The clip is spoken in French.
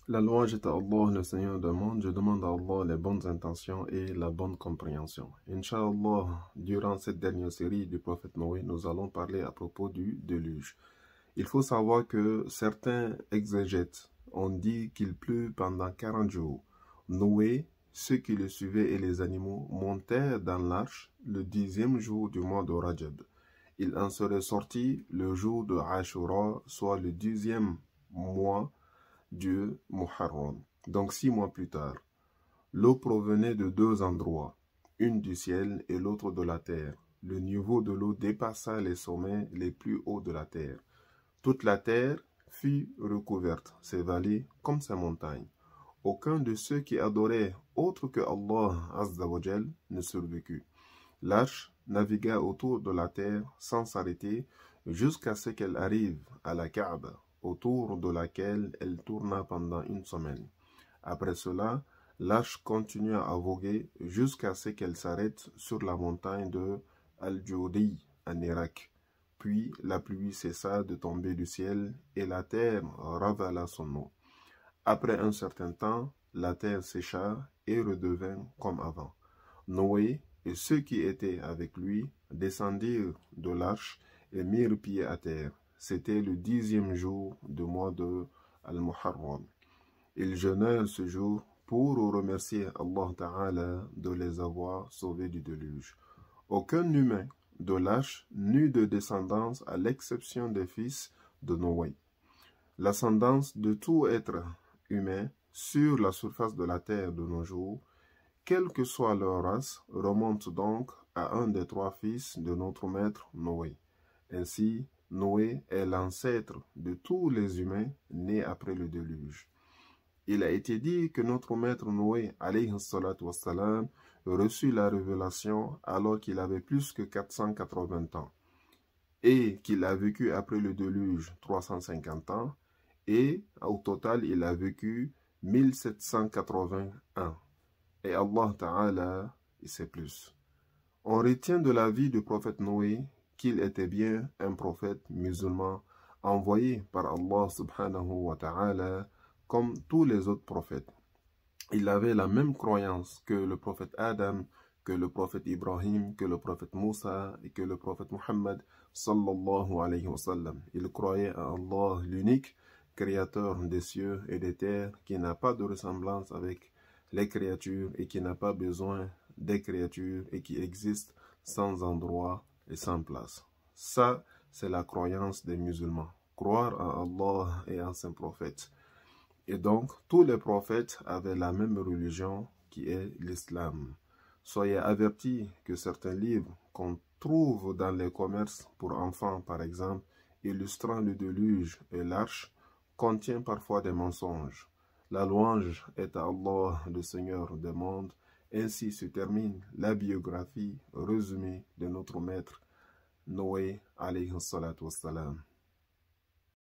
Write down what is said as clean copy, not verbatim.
La louange est à Allah, le Seigneur du monde. Je demande à Allah les bonnes intentions et la bonne compréhension. Inch'Allah, durant cette dernière série du prophète Noé, nous allons parler à propos du déluge. Il faut savoir que certains exégètes ont dit qu'il plut pendant 40 jours. Noé, ceux qui le suivaient et les animaux montèrent dans l'arche le 10e jour du mois de Rajab. Il en serait sorti le jour de Ashura, soit le 10e mois du Muharram. Donc 6 mois plus tard, l'eau provenait de deux endroits, une du ciel et l'autre de la terre. Le niveau de l'eau dépassa les sommets les plus hauts de la terre. Toute la terre fut recouverte, ses vallées comme ses montagnes. Aucun de ceux qui adoraient autre que Allah Azza wa Jal ne survécut. L'arche navigua autour de la terre sans s'arrêter jusqu'à ce qu'elle arrive à la Kaaba, autour de laquelle elle tourna pendant une semaine. Après cela, l'arche continua à voguer jusqu'à ce qu'elle s'arrête sur la montagne de Al-Judi en Irak. Puis la pluie cessa de tomber du ciel et la terre ravala son eau. Après un certain temps, la terre sécha et redevint comme avant. Noé et ceux qui étaient avec lui descendirent de l'arche et mirent pied à terre. C'était le 10e jour du mois de Al-Muharram. Ils jeûnèrent ce jour pour remercier Allah Ta'ala de les avoir sauvés du déluge. Aucun humain de l'arche n'eut de descendance à l'exception des fils de Noé. L'ascendance de tout être humain sur la surface de la terre de nos jours, quelle que soit leur race, remonte donc à un des trois fils de notre maître Noé. Ainsi, Noé est l'ancêtre de tous les humains nés après le déluge. Il a été dit que notre maître Noé, alayhi salatu wassalam, reçut la révélation alors qu'il avait plus que 480 ans et qu'il a vécu après le déluge 350 ans et au total il a vécu 1781. Et Allah Ta'ala, il sait plus. On retient de la vie du prophète Noé qu'il était bien un prophète musulman envoyé par Allah Subhanahu wa Ta'ala comme tous les autres prophètes. Il avait la même croyance que le prophète Adam, que le prophète Ibrahim, que le prophète Moussa et que le prophète Muhammad sallallahu alayhi wa sallam. Il croyait à Allah, l'unique créateur des cieux et des terres, qui n'a pas de ressemblance avec les créatures et qui n'a pas besoin des créatures et qui existe sans endroit et sans place. Ça, c'est la croyance des musulmans. Croire à Allah et en ses prophètes. Et donc, tous les prophètes avaient la même religion qui est l'islam. Soyez avertis que certains livres qu'on trouve dans les commerces pour enfants, par exemple, illustrant le déluge et l'arche, contiennent parfois des mensonges. La louange est à Allah, le Seigneur des mondes. Ainsi se termine la biographie résumée de notre maître Noé, alayhi salatu wassalam.